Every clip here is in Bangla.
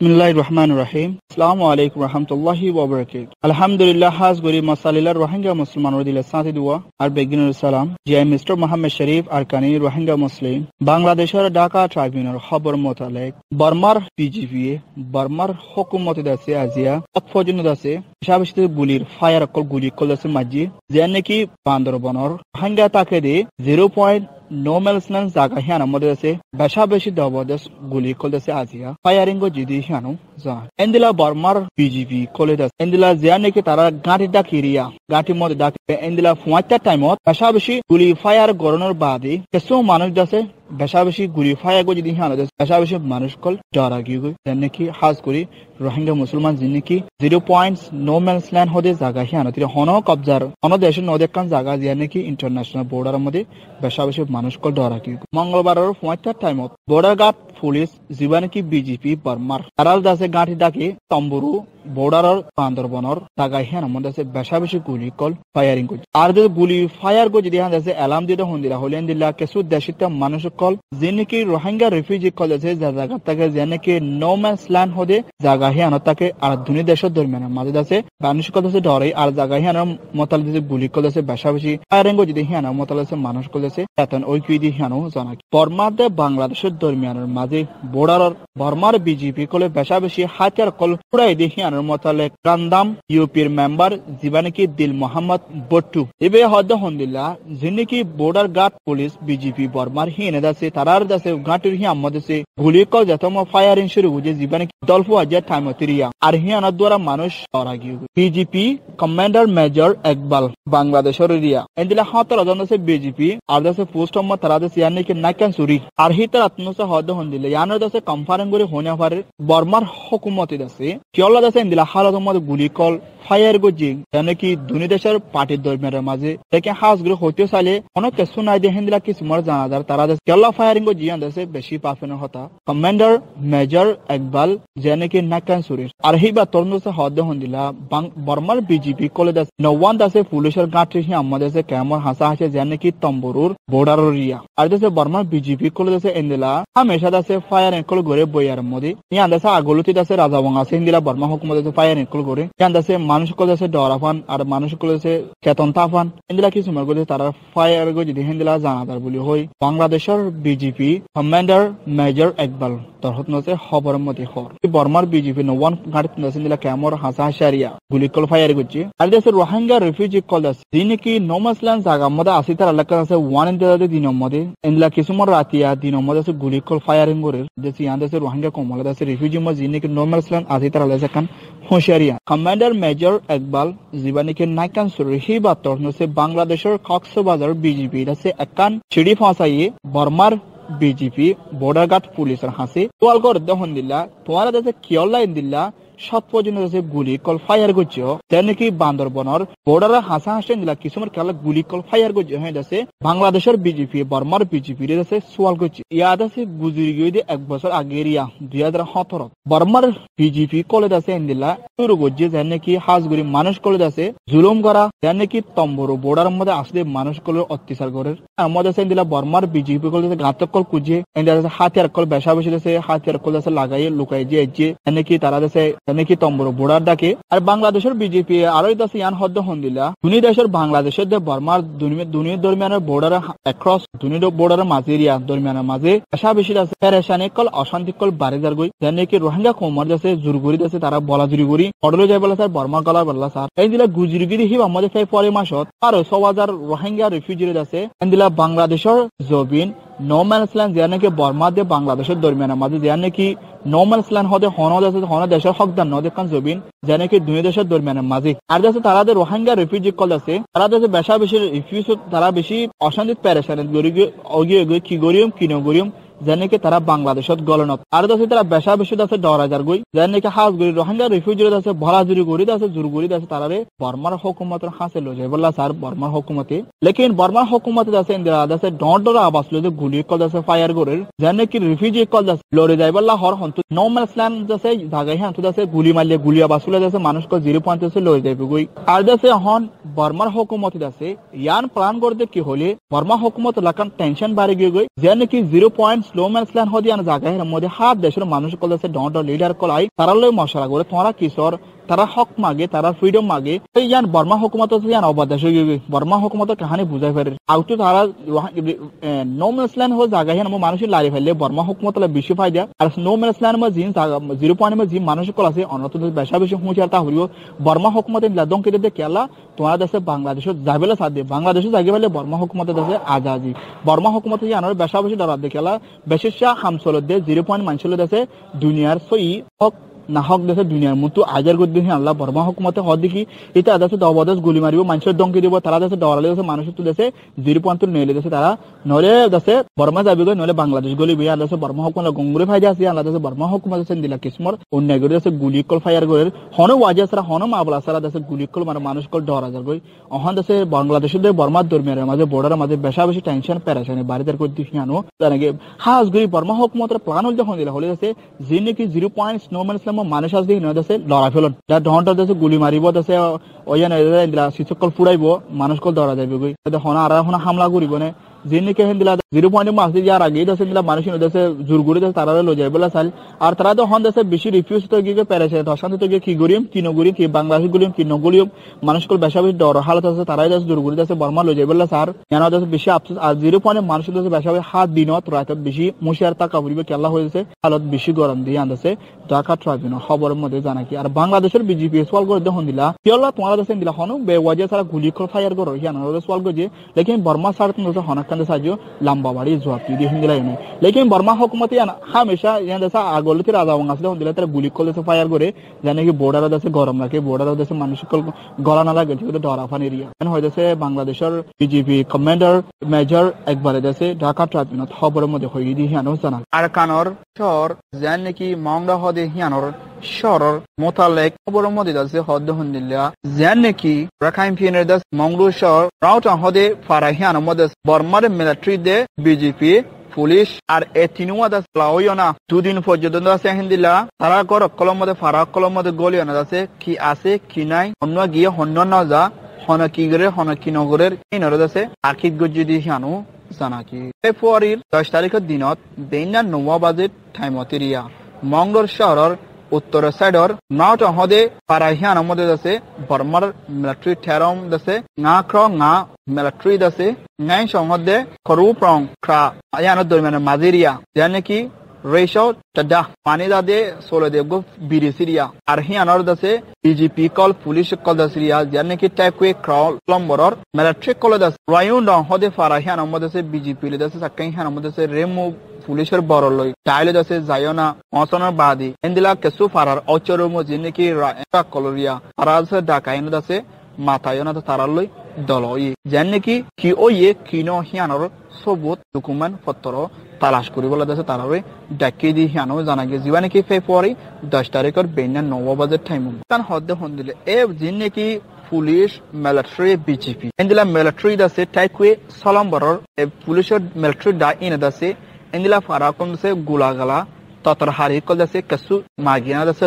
বিসমিল্লাহির রহমানির রহিম। আসসালামু আলাইকুম রাহমাতুল্লাহি ওয়া বারাকাতুহু। আলহামদুলিল্লাহ হাজ গরি মাসালিলার রোহিঙ্গা মুসলমান দিলে সাথে দুয়া আর বেগিনুর সালাম জি মিস্টার মোহাম্মদ শরীফ আরকানি রোহিঙ্গা মুসলিম বাংলাদেশের ঢাকা ট্রাইব্যুনাল খবর মোতালেক বর্মার বিজিপি বর্মার হুকুমত দাসে আজিয়া পর্যন্ত দাসে সাবস্তে গুলির ফায়ার কল গুলি কলছে মাজি যে নাকি বান্দরবনর রোহিঙ্গা তাকে দে 0.9 জায়গা হিয়ানো মধ্যে আছে বেশা বেশি দবদস গুলি কলছে আজিয়া ফায়ারিং গো জিদি হিয়ানো যা এন্দিলা বর্মার বিজিপি কলে দাস এন্দিলা যে নাকি তারা গাঁটি ডাকিরিয়া গাঁটি মধ্যে ডাকে এন্দিলা ৫ টাইমত বেশা বেশি গুলি ফায়ার গরনের বাদে কিছু মানুষ দাসে বেশা বেশি গুলি ফায়ার গো যদি হিয়ানো দাস বেশা বেশি মানুষ কল ডরা গিয়ে গই নাকি হাজ করি রোহিঙ্গা মুসলমান যিনি কি 0.9 হদে জায়গা হিয়ানো তীরে হন কবজার হন দেশের নদেকান জায়গা যে নাকি ইন্টারন্যাশনাল বর্ডারের মধ্যে বেশা বেশি মানুষ কল ডরা গিয়ে মঙ্গলবারের ৫ টাইমত বর্ডার গার্ড পুলিশ জীবান কি বিজেপি বর্মার তারাল দাসে গাঁঠি ডাকে তম্বুরু বর্ডারের বান্দরবনর জায়গা হিয়ানো মধ্যে আছে বেশা বেশি গুলি কল ফায়ারিং করছে আর যদি গুলি ফায়ার গো যদি হান আছে এলার্ম দিতে হন্দিলা হলেন দিলা কিছু দেশিত মানুষ কল যে নাকি রোহিঙ্গা রিফিউজি কল আছে যে জায়গা তাকে যে নাকি নো ম্যানস ল্যান্ড হদে জায়গা হিয়ানো তাকে আর দুনি দেশের দরমিয়ানের মাঝে আছে মানুষ কল আছে ডরে আর জায়গা হিয়ানোর মতাল যদি গুলি কল আছে বেশা বেশি ফায়ারিং গো যদি হিয়ানো মতাল আছে মানুষ কল আছে এতন ওই কি দি হিয়ানো জানা বর্মাতে বাংলাদেশের দরমিয়ানের মাঝে বর্ডারের বর্মার বিজেপি কলে বেশা বেশি হাতিয়ার কল পুরাই দি হিয়ানোর মতালে কান্দাম ইউপির মেম্বার জীবান কি দিল মোহাম্মদ বট্টু এবে হদ হন্দিল্লা যিনি কি বর্ডার গার্ড পুলিশ বিজেপি বর্মার হিনে দাসে তারার দাসে গাঁটির হিয়াম মধ্যে গুলি কল যতম ফায়ারিং শুরু যে জীবান কি দলফু আজাদ টাইমতিরিয়া আর হিয়ানোর দ্বারা মানুষ ডরা গিয়ে বিজেপি কমান্ডার মেজর একবাল বাংলাদেশের রিয়া এন্দিলা হাতর জন দাসে বিজেপি আর দাসে পোস্ট অম্মা তারা দাসে ইয়ানি কি নাকান সুরি আর হিতার আত্মসা হদ হন্দিল্লা ইয়ানোর দাসে কনফারেন্স করে হোনা পারে বর্মার হুকুমতে দাসে কিয়লা দাসে এন্দিলা হালত মধ্যে গুলি কল ফায়ার গজি নাকি দুনি দেশের পার্টির দরমিয়ানের মাঝে থেকে হাজগুলো হইতে চাইলে অনেক কিছু নাই দিয়ে হেন্দিলা কিছু মার জানা যার তারা কেলা ফায়ারিং গজি আনছে বেশি পাফেনের হতা কমান্ডার মেজর একবাল যে নাকি নাকান সুরির আর হিবা তরুণসে হদ হন্দিলা বর্মার বিজেপি কলে দাস নওয়ান দাসে পুলিশের গাঁটে হি আমাদের দাসে কেমন হাসা হাসে যে নাকি তম্বরুর বর্ডার রিয়া আর দাসে বর্মার বিজেপি কলে দাসে এন্দিলা হামেশা দাসে ফায়ারিং কল করে বইয়ার মধ্যে ইয়ান দাসে আগলতি দাসে রাজাবং আছে হেন্দিলা বর্মা হুকুমত দাসে ফায়ারিং কল করে ইয়ান দাসে মানুষ কল আছে ডরাফান আর মানুষ কল আছে চেতন তাফান এন্দিলা কিছু মার গো তারা ফায়ার গো যদি হেন্দিলা জানাদার বলি হই বাংলাদেশের বিজেপি কমান্ডার মেজর একবাল তরহত নছে খবর মতে খর বর্মার বিজেপি নওয়ান গাড়ি নসিলা কেমর হাসা হাসারিয়া গুলি কল ফায়ার গজি আর দেশে রোহিঙ্গা রিফিউজি কল আছে যিনি কি নোমাসলান জায়গা মধ্যে আসি তার এলাকা আছে ওয়ান ইন্টারতে দিনের মধ্যে এন্দিলা কিছু মার রাতিয়া দিনের মধ্যে আছে গুলি কল ফায়ারিং করে দেশে ইয়ান দেশে রোহিঙ্গা কমলা দেশে রিফিউজি মধ্যে যিনি কি নোমাসলান আসি তার এলাকা কান হোশিয়ারিয়া কমান্ডার মেজর একবাল জীবানিকে নাইকান সুরহি বা তরনসে বাংলাদেশের কক্সবাজার বিজেপি আছে একান চিড়ি ফাঁসাইয়ে বর্মার বিজেপি বর্ডার গার্ড পুলিশের হাসে তোয়াল করে দহন দিল্লা তোমার দেশে কিয়লা দিল্লা সৎ পর্যন্ত গুলি কল ফায়ার করছে নাকি বান্দরবনর বর্ডারে হাসা হাসেন দিলা কিছুমার খেলা গুলি কল ফায়ার করছে হয়ে যাচ্ছে বাংলাদেশের বিজেপি বর্মার বিজেপি সোয়াল করছে ইয়াদ আছে গুজরি গিয়ে 1 বছর আগে রিয়া 2017 বর্মার বিজেপি কলেজ আছে এন্দিলা শুরু করছে যে নাকি হাজগুড়ি মানুষ কলেজ আছে জুলুম করা যে নাকি তম্বরু বর্ডার মধ্যে আসলে মানুষ কল অত্যাচার করে আমাদের আছে এন্দিলা বর্মার বিজেপি কলেজ ঘাতক কল কুজে এন্দিলা হাতিয়ার কল বেশা বেশি আছে হাতিয়ার কল আছে লাগাই লুকাই যে নাকি তারা আছে নাকি তম্বর বোর্ডার ডাকে আর বাংলাদেশের বিজেপি আরো দাসে ইয়ান হদ্দ হন্দিলা দুনি দেশের বাংলাদেশের যে বর্মার দুনিয়ার দরমিয়ানের বর্ডার অ্যাক্রস দুনিয়ার বর্ডারের মাঝে এরিয়া দরমিয়ানের মাঝে পেশা বেশি আছে পেরেশানি কল অশান্তি কল বাড়ি যার গই জানে কি রোহিঙ্গা কোমর যাচ্ছে জুরগুরি আছে তারা বলা জুরিগুরি অডলে যাই বলা স্যার বর্মা গলা বলা স্যার এই দিলা গুজরিগিরি হিব আমাদের ফের পরে মাসত আর 6,000 রোহিঙ্গা রিফিউজি আছে এন্দিলা বাংলাদেশের জবিন নো ম্যানস ল্যান্ড যে নাকি বর্মা দিয়ে বাংলাদেশের দরমিয়ানের মাঝে যে নাকি নো ম্যানস ল্যান্ড হতে হন দেশের হকদার নদেকান জবিন যে নাকি দুই দেশের দরমিয়ানের মাঝে আর যাচ্ছে তারাদের রোহিঙ্গা রিফিউজি কল আছে তারা যাচ্ছে বেশা বেশি রিফিউজ তারা বেশি অশান্তি পেরেশান কি গরিয়ম কি নগরিয়ম যেনেকে তারা বাংলাদেশত গলনত আর দাসে তারা বেশা বেশি আছে ডরাজার গই যেনেকে হাজগুড়ি রোহিঙ্গা রিফিউজি আছে ভরাজুরি গড়ি আছে জুরগুড়ি আছে তারারে বর্মার হুকুমতের হাসে লই যায় বললা স্যার বর্মার হুকুমতে লেকিন বর্মার হুকুমতে আছে ইন্দিরা আছে ডর আবাস লই গুলি কল আছে ফায়ার গরের যেনেকে রিফিউজি কল আছে লড়ে যায় বললা হর হন্ত নর্মাল স্ল্যান আছে জায়গায় হান্ত আছে গুলি মারলে গুলি আবাস লই আছে মানুষ কো 0.5 লই যাবে গই আর দাসে হন বর্মার হুকুমতে আছে ইয়ান প্ল্যান করতে কি হলে বর্মা হুকুমত লাকান টেনশন বাড়ি গই যেনেকে 0.5 স্নোম্যানস ল্যান্ড হদিয়ান জায়গার মধ্যে হাত দেশের মানুষ কল আছে ডট লিডার কলাই তারা লই মশলা করে তোমরা কিশোর তারা হক মাগে তারা ফ্রিডম মাগে ইয়ান বর্মা হুকুমত ইয়ান অবাদেশ হয়ে গেবে বর্মা হুকুমতের কাহানি বুঝাই পারে আউটু তারা নোম্যানস ল্যান্ড হল জায়গা হিয়ান মানুষের লারি ফেললে বর্মা হুকুমত বেশি ফায়দা আর নোম্যানস ল্যান্ড মধ্যে জিন 0 পয়েন্ট যে মানুষ কল আছে অনত বেশা বেশি হুঁচার তা হইব বর্মা হুকুমতে লাদং কেটে দে কেলা তোমার দেশে বাংলাদেশ যাবেলে সাথে বাংলাদেশে জাগে ফেলে বর্মা হুকুমতের দেশে আজাদি বর্মা হুকুমতে ইয়ানোর বেশা বেশি ডরার দে কেলা বেশিশা হামসল দে 0 পয়েন্ট মানুষের দেশে দুনিয়ার সই হক না হক দেশে দুনিয়ার মতো আজার করতে আল্লাহ বর্মা হুকুমতে হদ দেখি এটা দেশে দবদস গুলি মারিব মানুষের দমকি দিব তারা দেশে ডরালে দেশে মানুষের তো দেশে 0 পয়েন্ট নইলে দেশে তারা নলে দেশে বর্মা যাবে নলে বাংলাদেশ গলি বিয়া দেশে বর্মা হুকুমত গঙ্গুরে ফাইদা আছে আল্লাহ দেশে বর্মা হুকুমত দেশে দিলা কিসমর অন্য করে দেশে গুলি কল ফায়ার করে হনো ওয়াজা সারা হনো মাবলা সারা দেশে গুলি কল মানে মানুষ কল ডরা যার গই অহন দেশে বাংলাদেশের বর্মার দরমিয়ানের মাঝে বর্ডারের মাঝে বেশা বেশি টেনশন প্যারাশানি বাড়িদার করতে আনো জানাগে হাজ গরি বর্মা হুকুমতের প্ল্যান হল যখন দিলা হলে দেশে যে নাকি 0 পয়েন্ট স্নোম্যান ইসলাম মানুষ আসবে দেশে লড়া ফেলন যা ডহনটার দেশে গুলি মারিব দেশে ওয়ান শিশুকল ফুড়াইব মানুষ কল দরা যাবে গই হনা আর হনা হামলা করিব না যে নাকি হেন দিলা 0 পয়েন্ট মাস যার আগে দেশে দিলা মানুষ দেশে জোর করে দেশে তারা লো যাই বলে চাল আর তারা তো হন দেশে বেশি রিফিউজ তো গিয়ে পেরেছে অশান্তি তো গিয়ে কি গরিম কি নগরিম কি বাংলাদেশ গলিম কি নগলিয়ম মানুষ কল বেশা বেশি ডর হালত আছে তারাই দেশে জোর করে দেশে বর্মা লো যাই বলে স্যার কেন দেশে বেশি আফসোস আর 0 পয়েন্ট মানুষ দেশে বেশা বেশি হাত দিনত রাত বেশি মুশিয়ার টাকা পড়বে কেলা হয়েছে হালত বেশি গরম দিয়ে আনতেছে ঢাকা ট্রাইব্যুনাল খবরের মধ্যে জানা কি আর বাংলাদেশের বিজেপি সোয়াল করে দেখুন দিলা কেলা তোমার দেশে দিলা হনো বেওয়াজে সারা গুলি কল ফায়ার করো হিয়ান সোয়াল করে লেকিন বর্মা সার তো হনাকান্দে সাহায্য লম্বা বাড়ি জবাব দিয়ে হিন্দিলা এনে লেকিন বর্মা হুকুমতে হামেশা ইয়ান দেশে আগলতে রাজা বাংলাদেশ দেখুন দিলা তারা গুলি কল দেশে ফায়ার করে জানে কি বর্ডার দেশে গরম রাখে বর্ডার দেশে মানুষ কল গলা না লাগে ঠিক ডরাফান এরিয়া এখন হইতেছে বাংলাদেশের বিজেপি কমান্ডার মেজর একবারে দেশে ঢাকা ট্রাইব্যুনাল খবরের মধ্যে হয়ে দিয়ে হিয়ানো জানা আর কানর শহর যেন নাকি মংরা হদে হিয়ানোর শহরের মোতালেক খবরের মধ্যে আছে হদ হন্দিল্লা যেন নাকি রাখাইন ফিনের দাস মংরু শহর রাউটা হদে ফারাহিয়ানোর মধ্যে বর্মার মিলিটারি দে বিজেপি পুলিশ আর এ তিনুয়া দাস লাওয়না দুদিন পর্যন্ত আছে হিন্দিলা তারা কর কলম মধ্যে ফারাক কলম মধ্যে গলিয়না আছে কি আছে কি নাই অন্য গিয়ে হন্য না যা হনা কি করে হনা কি নগরের এই নরদ আছে আর্কিক গজ্জি দি হিয়ানো জানা কি ফেব্রুয়ারির 10 তারিখের দিনত বেইনা 9 বাজে টাইমতে রিয়া মংলোর শহরের উত্তর সাইডর নাউট হদে পারাহিয়ান মধ্যে আছে বর্মার মিলিটারি ঠেরম দাসে না ক্র না মিলিটারি দাসে নাই সংহদে খরু প্রং ক্রা আয়ান দরমিয়ান মাজেরিয়া জানে কি রেশো টাডা পানি দাদে সোলে দেবগো বিরিসিরিয়া আর হিয়ানর দাসে বিজেপি কল পুলিশ কল দাসরিয়া জানে কি টাইপে ক্রাউল প্লম্বরর মিলিটারি কল দাস রায়ুন হদে পারাহিয়ান মধ্যে আছে বিজেপি লে দাসে সাকাই হিয়ান মধ্যে আছে রেমু পুলিশের বড় লই টাইলে দাসে যায়না অসনার বাদি এন্দিলা কেসু ফারার অচরমো জিনে কি কলরিয়া আরাসে ডাকাইন দাসে মাথায়না তারার লই দলই জানে কি ওয়ে কিনো হিয়ানর সবুত ডকুমেন্ট পত্র তালাশ করিবলে দাসে তারারে ডাকি দি হিয়ানো জানা গে জীবানে কি ফেব্রুয়ারি 10 তারিখের বেইনা 9 বাজে টাইম তান হদে হন্দিলে এ জিনে কি পুলিশ মিলিটারি বিজেপি এন্দিলা মিলিটারি দাসে টাইকুয়ে সলম্বরর পুলিশের মিলিটারি দা ইন দাসে এন্দিলা ফারাকম দাসে গুলাগালা ততর হারি কল দাসে কসু মাগিনা দাসে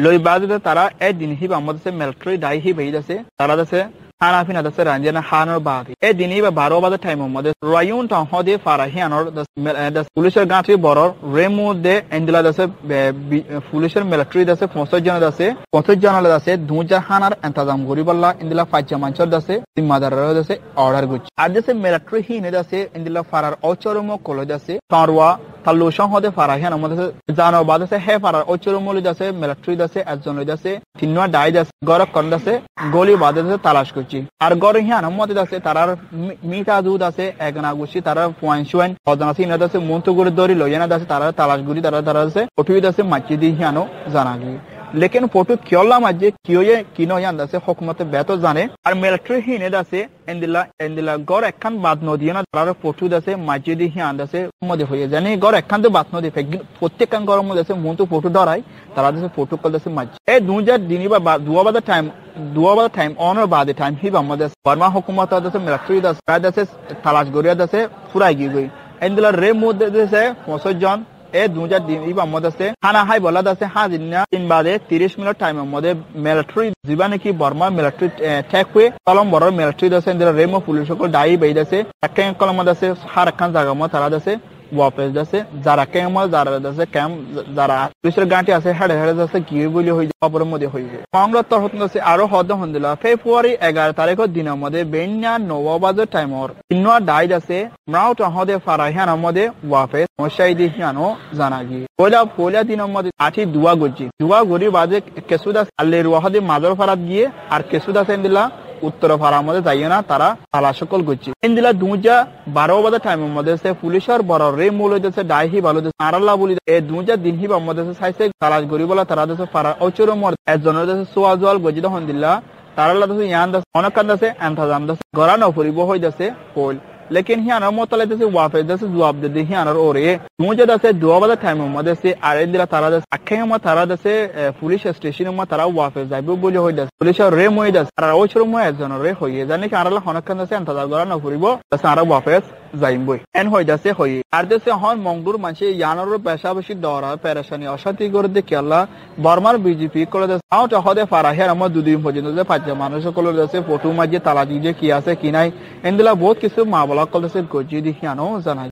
লই বাজে তারা এ দিন হি বামদ দাসে মিলিটারি দাই হি বেই দাসে তারা দাসে হানাফিনা দাসে রাঞ্জনা হানর বাদি এ দিনই বা 12 বাজে টাইম মধ্যে রায়ুন টা হদে ফারাহিয়ানর দাস পুলিশের গাঁটি বড় রেমু দে এন্দিলা দাসে পুলিশের মিলিটারি দাসে 50 জন দাসে 50 জন দাসে দুজা হানার ইন্তজাম করিবল্লা ইন্দিলা ফাইজা মানচর দাসে জিম্মাদার দাসে অর্ডার গুচ আর দাসে মিলিটারি হি নে দাসে ইন্দিলা ফারার অচরম কল দাসে তারওয়া তালুশন হদে ফারাহিয়ান মধ্যে জানো বাদে হে ফারার অচরমলি দাসে মিলিটারি দাসে একজন দাসে তিনवा ডাই দাসে গরক কন দাসে গলি বাদে দাসে তালাশ করছি আর গর হিয়ান মধ্যে দাসে তারার মিটা দুধ আছে একনা গুছি তারা পয়েন্ট অজানা সিনা দাসে মন্ত করে দরি লইনা দাসে তারা তালাশ গুরি তারা দাসে ওঠুই দাসে মাচিদি হিয়ানো জানা গি लेकिन फोटो क्योला मजे क्यों किनो यान दासे हुकूमत बेतो जाने और मिलिट्री ही ने दासे एंदिला गौर एकखान बात नदिया ना तारा फोटो दासे मस्जिदी ही आन दासे मदे होये जाने गौर एकखान तो बात नदी फेक प्रत्येक गौर मदे दासे मुंह तो फोटो डराई तारा दासे फोटो कल दासे मज ए 2000 दिनी बा दुआ टाइम ऑनर बाद टाइम ही बामदे बर्मा हुकूमत दासे मिलिट्री दासे तलाश गोरिया दासे फुराई गई एंदिला रे मोदे दासे 50 जन ए 2000 दिन इबा मदसे हाना हाई बोला दासे हा दिना तीन बादे 30 मिनिट टाइम मदे मिलिट्री जीवाने की बर्मा मिलिट्री टेकवे कलम बरो मिलिट्री दासे इंदिरा रेमो पुलिस को डाई बेई दासे एकन कलम दासे हार एकन जागा म तारा दासे ওয়াফেজ আছে যারা ক্যাম যারা আছে ক্যাম যারা পুলিশের গাঁটি আছে হেড়ে হেড়ে আছে কি বলি হয়ে যায় খবরের মধ্যে হয়ে যায় বাংলার তরফ আছে আরো হদ হন্দিলা ফেব্রুয়ারি 11 তারিখের দিনের মধ্যে বেন্যা 9 বাজে টাইমর ইন্নোয়া ডাইড আছে মরাও তহদে ফারাহিয়ানের মধ্যে ওয়াফেজ মশাইদি হিয়ানো জানা গিয়ে পয়লা দিনের মধ্যে আঠি দুয়া গরি বাজে কেসুদা আল্লের ওয়াহাদে মাদর ফারাত গিয়ে আর কেসুদা সেন্দিলা উত্তর ফারার মধ্যে যাইও না তারা তালা সকল করছে ইন্দিলা 2012 বাজে টাইমের মধ্যে সে পুলিশের বড় রে মূল হইতেছে ডাইহি ভালো আরাল্লাহ বলি এই 2000 দিন হিবার মধ্যে সাইসে তালাশ করি বলা তারা দেশে ফারা অচুর মর একজনের দেশে সোয়াজওয়াল গজিদ হন্দিল্লা তারাল্লাহ দেশে ইয়ান দাস অনেকান দাসে এন্তাজাম দাস গরানো পরিব হইতাছে কইল लेकिन हियाना मोतले जैसे वाफेज जैसे जवाब दे दी हियाना और ये मुझे जैसे 2 बजे टाइम में जैसे आरे दिला तारा जैसे अखे में तारा जैसे पुलिस स्टेशन में तारा वाफेज जाइबो बोले होय जैसे पुलिस रे मोय जैसे तारा ओछरो मोय जन रे होय जाने कि आरला हनकन जैसे अंतजार गरा न फुरिबो जैसे आरा वाफेज जाइबो एन होय जैसे होय আর जैसे हन मंगदुर मानसे यानर पेशाबशी दौरा पेरेशानी अशांति করে দেখি আল্লাহ বর্মার বিজেপি করে দেয় আউট হদে ফারাহের আমার দুদিন পর্যন্ত যে পাঁচ মানুষ সকল দেশে ফটো মাঝে তালা দিয়ে কি আছে কি নাই এন্দিলা বহুত কিছু মা বলা কলেজে গজি দেখিয়ানো জানাই